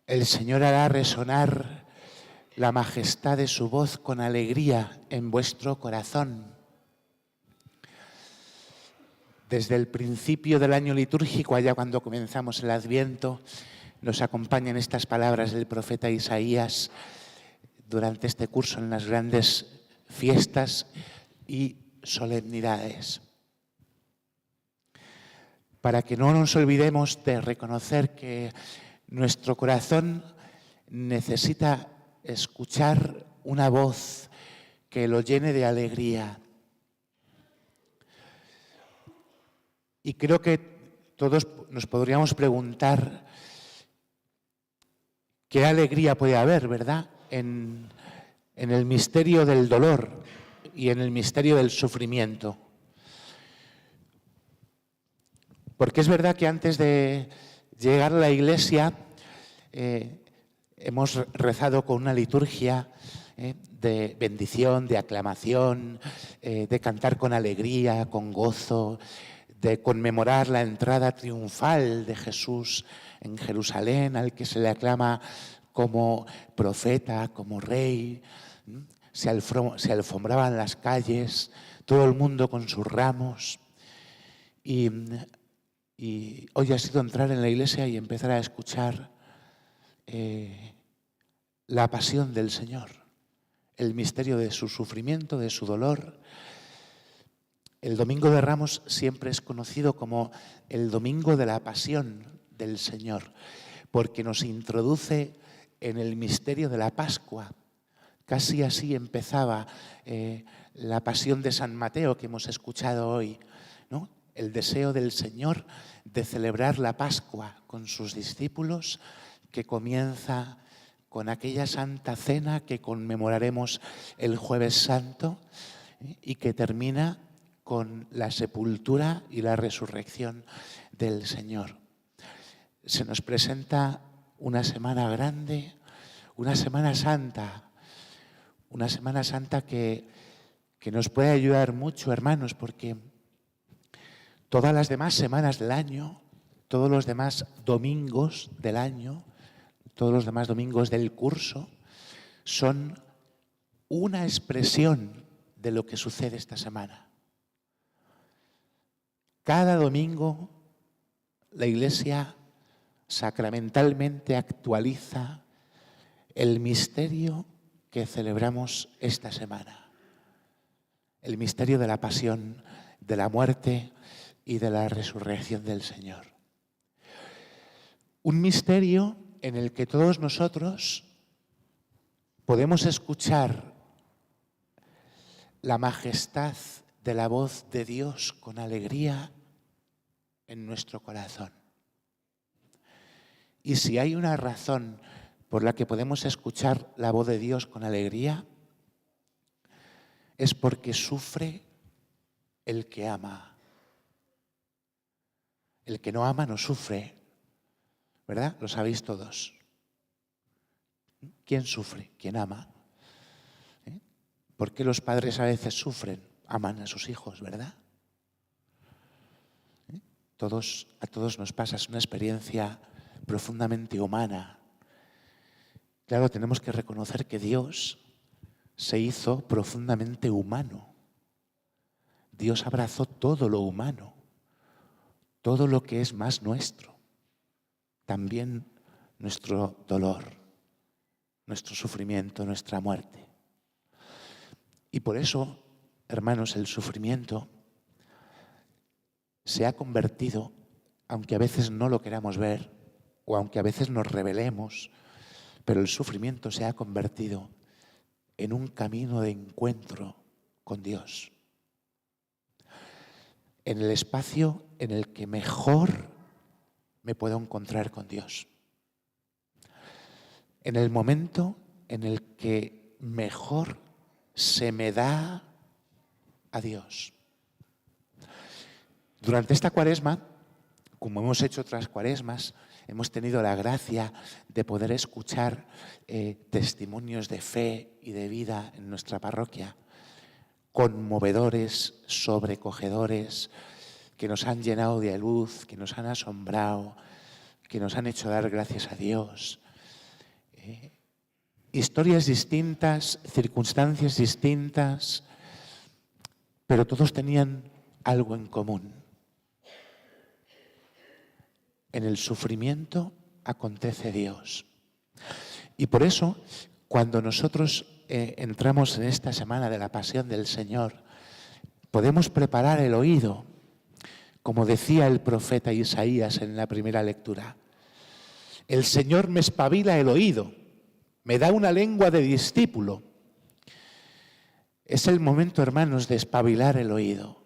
El Señor hará resonar la majestad de su voz con alegría en vuestro corazón. Desde el principio del año litúrgico, allá cuando comenzamos el Adviento, nos acompañan estas palabras del profeta Isaías durante este curso en las grandes fiestas y solemnidades. Para que no nos olvidemos de reconocer que nuestro corazón necesita escuchar una voz que lo llene de alegría. Y creo que todos nos podríamos preguntar qué alegría puede haber, ¿verdad?, en el misterio del dolor y en el misterio del sufrimiento. Porque es verdad que antes de llegar a la iglesia hemos rezado con una liturgia de bendición, de aclamación, de cantar con alegría, con gozo, de conmemorar la entrada triunfal de Jesús en Jerusalén, al que se le aclama como profeta, como rey. Se alfombraban las calles, todo el mundo con sus ramos. Y hoy ha sido entrar en la iglesia y empezar a escuchar la pasión del Señor, el misterio de su sufrimiento, de su dolor. El Domingo de Ramos siempre es conocido como el Domingo de la Pasión del Señor, porque nos introduce en el misterio de la Pascua. Casi así empezaba la Pasión de San Mateo que hemos escuchado hoy, ¿no? El deseo del Señor de celebrar la Pascua con sus discípulos, que comienza con aquella Santa Cena que conmemoraremos el Jueves Santo y que termina con la sepultura y la resurrección del Señor. Se nos presenta una semana grande, una Semana Santa que nos puede ayudar mucho, hermanos, porque todas las demás semanas del año, todos los demás domingos del año, todos los demás domingos del curso, son una expresión de lo que sucede esta semana. Cada domingo la Iglesia sacramentalmente actualiza el misterio que celebramos esta semana. El misterio de la pasión, de la muerte y de la resurrección del Señor. Un misterio en el que todos nosotros podemos escuchar la majestad de la voz de Dios con alegría en nuestro corazón. Y si hay una razón por la que podemos escuchar la voz de Dios con alegría, es porque sufre el que ama. El que no ama no sufre, ¿verdad? Lo sabéis todos. ¿Quién sufre? ¿Quién ama? ¿Por qué los padres a veces sufren? Aman a sus hijos, ¿verdad? A todos nos pasa, es una experiencia profundamente humana. Claro, tenemos que reconocer que Dios se hizo profundamente humano. Dios abrazó todo lo humano, todo lo que es más nuestro, también nuestro dolor, nuestro sufrimiento, nuestra muerte. Y por eso, hermanos, el sufrimiento se ha convertido, aunque a veces no lo queramos ver, o aunque a veces nos rebelemos, pero el sufrimiento se ha convertido en un camino de encuentro con Dios. En el espacio en el que mejor me puedo encontrar con Dios. En el momento en el que mejor se me da a Dios. Durante esta Cuaresma, como hemos hecho otras Cuaresmas, hemos tenido la gracia de poder escuchar testimonios de fe y de vida en nuestra parroquia, conmovedores, sobrecogedores, que nos han llenado de luz, que nos han asombrado, que nos han hecho dar gracias a Dios. Historias distintas, circunstancias distintas, pero todos tenían algo en común. En el sufrimiento acontece Dios. Y por eso, cuando nosotros entramos en esta semana de la Pasión del Señor, podemos preparar el oído, como decía el profeta Isaías en la primera lectura. El Señor me espabila el oído, me da una lengua de discípulo. Es el momento, hermanos, de espabilar el oído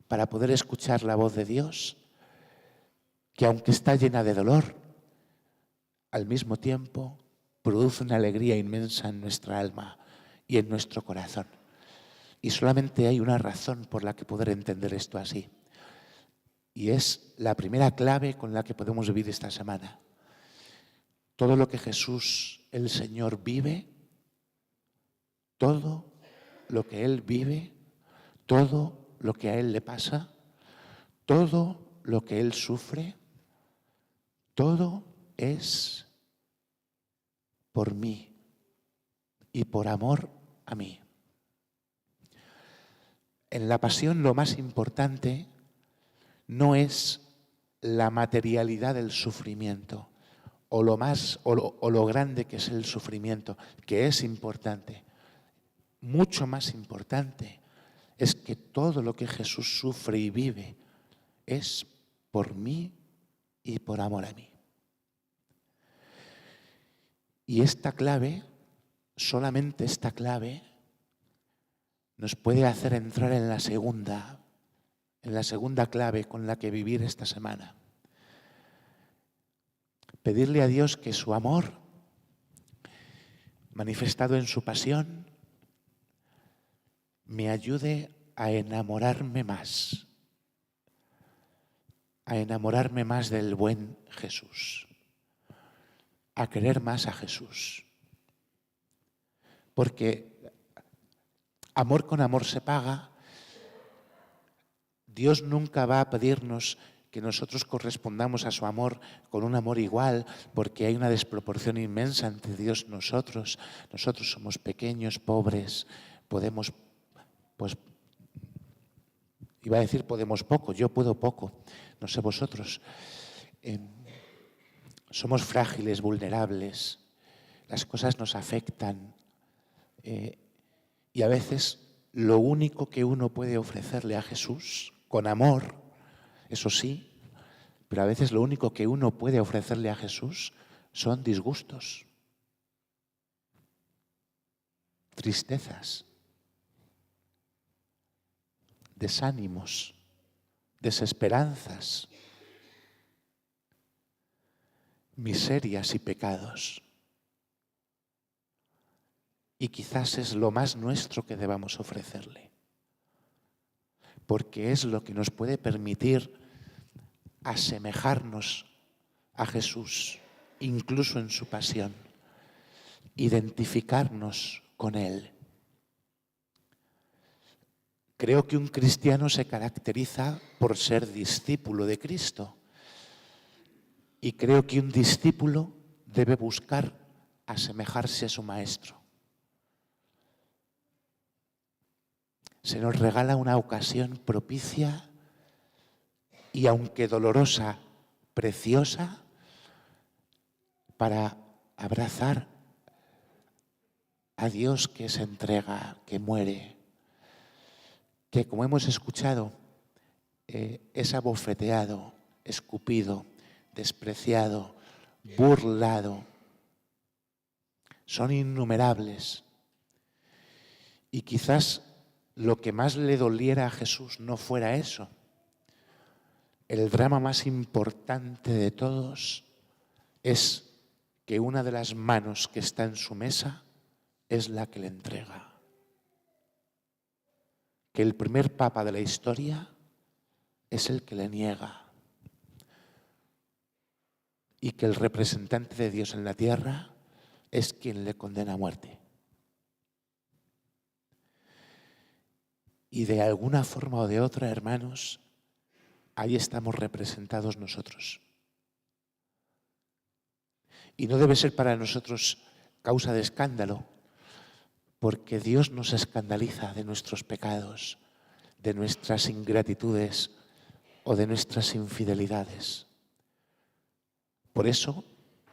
para poder escuchar la voz de Dios, que aunque está llena de dolor, al mismo tiempo produce una alegría inmensa en nuestra alma y en nuestro corazón. Y solamente hay una razón por la que poder entender esto así. Y es la primera clave con la que podemos vivir esta semana. Todo lo que Jesús, el Señor, vive, todo lo que Él vive, todo lo que a Él le pasa, todo lo que Él sufre, todo es por mí y por amor a mí. En la pasión lo más importante no es la materialidad del sufrimiento o lo grande que es el sufrimiento, que es importante. Mucho más importante es que todo lo que Jesús sufre y vive es por mí y por amor a mí. Y esta clave, solamente esta clave, nos puede hacer entrar en la segunda clave con la que vivir esta semana. Pedirle a Dios que su amor, manifestado en su pasión, me ayude a enamorarme más del buen Jesús, a querer más a Jesús. Porque amor con amor se paga. Dios nunca va a pedirnos que nosotros correspondamos a su amor con un amor igual, porque hay una desproporción inmensa entre Dios y nosotros. Nosotros somos pequeños, pobres, podemos, pues, iba a decir podemos poco, yo puedo poco, no sé vosotros. Somos frágiles, vulnerables, las cosas nos afectan y a veces lo único que uno puede ofrecerle a Jesús, con amor, eso sí, pero a veces lo único que uno puede ofrecerle a Jesús son disgustos, tristezas, desánimos, desesperanzas, miserias y pecados. Y quizás es lo más nuestro que debamos ofrecerle, porque es lo que nos puede permitir asemejarnos a Jesús, incluso en su pasión, identificarnos con Él. Creo que un cristiano se caracteriza por ser discípulo de Cristo, y creo que un discípulo debe buscar asemejarse a su maestro. Se nos regala una ocasión propicia y, aunque dolorosa, preciosa, para abrazar a Dios que se entrega, que muere, que, como hemos escuchado, es abofeteado, escupido, despreciado, burlado. Son innumerables. Y quizás lo que más le doliera a Jesús no fuera eso. El drama más importante de todos es que una de las manos que está en su mesa es la que le entrega. Que el primer papa de la historia es el que le niega. Y que el representante de Dios en la tierra es quien le condena a muerte. Y de alguna forma o de otra, hermanos, ahí estamos representados nosotros. Y no debe ser para nosotros causa de escándalo, porque Dios nos escandaliza de nuestros pecados, de nuestras ingratitudes o de nuestras infidelidades. Por eso,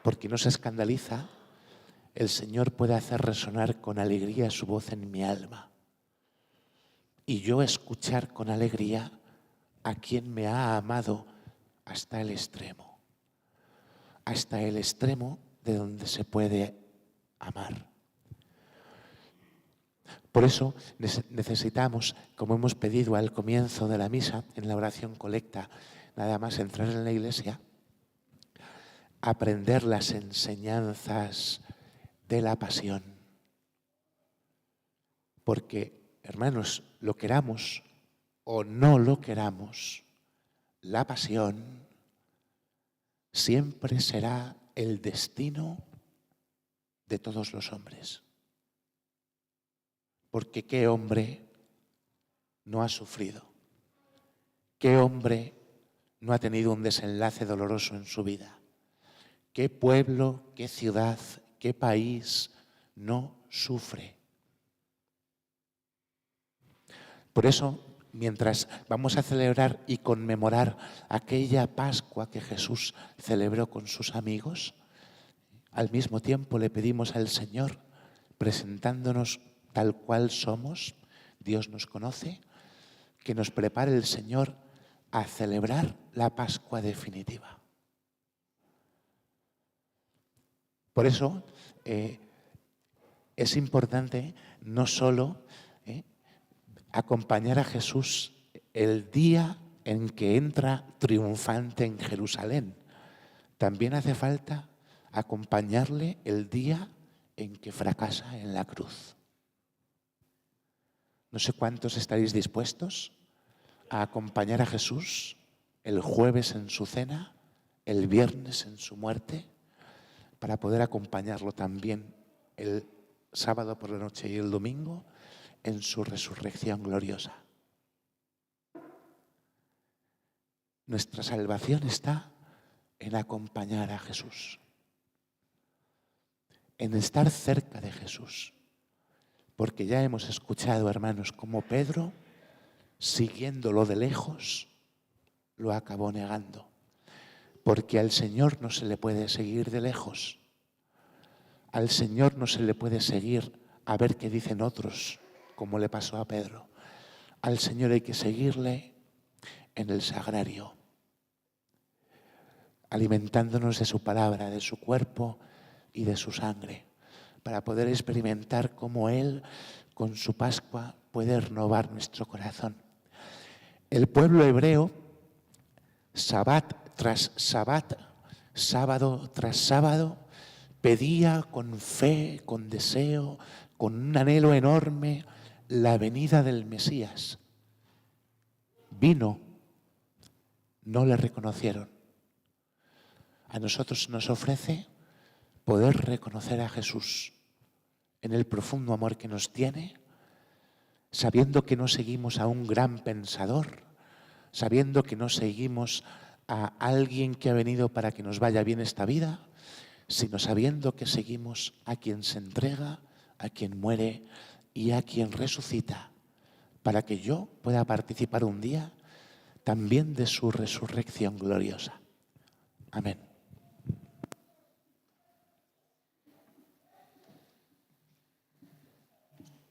porque nos escandaliza, el Señor puede hacer resonar con alegría su voz en mi alma y yo escuchar con alegría a quien me ha amado hasta el extremo de donde se puede amar. Por eso necesitamos, como hemos pedido al comienzo de la misa, en la oración colecta, nada más entrar en la iglesia, aprender las enseñanzas de la pasión. Porque, hermanos, lo queramos o no lo queramos, la pasión siempre será el destino de todos los hombres. Porque ¿qué hombre no ha sufrido? ¿Qué hombre no ha tenido un desenlace doloroso en su vida? ¿Qué pueblo, qué ciudad, qué país no sufre? Por eso, mientras vamos a celebrar y conmemorar aquella Pascua que Jesús celebró con sus amigos, al mismo tiempo le pedimos al Señor, presentándonos tal cual somos, Dios nos conoce, que nos prepare el Señor a celebrar la Pascua definitiva. Por eso es importante no solo acompañar a Jesús el día en que entra triunfante en Jerusalén. También hace falta acompañarle el día en que fracasa en la cruz. No sé cuántos estaréis dispuestos a acompañar a Jesús el jueves en su cena, el viernes en su muerte, para poder acompañarlo también el sábado por la noche y el domingo en su resurrección gloriosa. Nuestra salvación está en acompañar a Jesús, en estar cerca de Jesús, porque ya hemos escuchado, hermanos, cómo Pedro, siguiéndolo de lejos, lo acabó negando, porque al Señor no se le puede seguir de lejos, al Señor no se le puede seguir a ver qué dicen otros, como le pasó a Pedro. Al Señor hay que seguirle en el sagrario, alimentándonos de su palabra, de su cuerpo y de su sangre, para poder experimentar cómo Él, con su Pascua, puede renovar nuestro corazón. El pueblo hebreo, sabat tras sabat, sábado tras sábado, pedía con fe, con deseo, con un anhelo enorme, la venida del Mesías. Vino, no le reconocieron. A nosotros nos ofrece poder reconocer a Jesús en el profundo amor que nos tiene, sabiendo que no seguimos a un gran pensador, sabiendo que no seguimos a alguien que ha venido para que nos vaya bien esta vida, sino sabiendo que seguimos a quien se entrega, a quien muere y a quien resucita, para que yo pueda participar un día también de su resurrección gloriosa. Amén.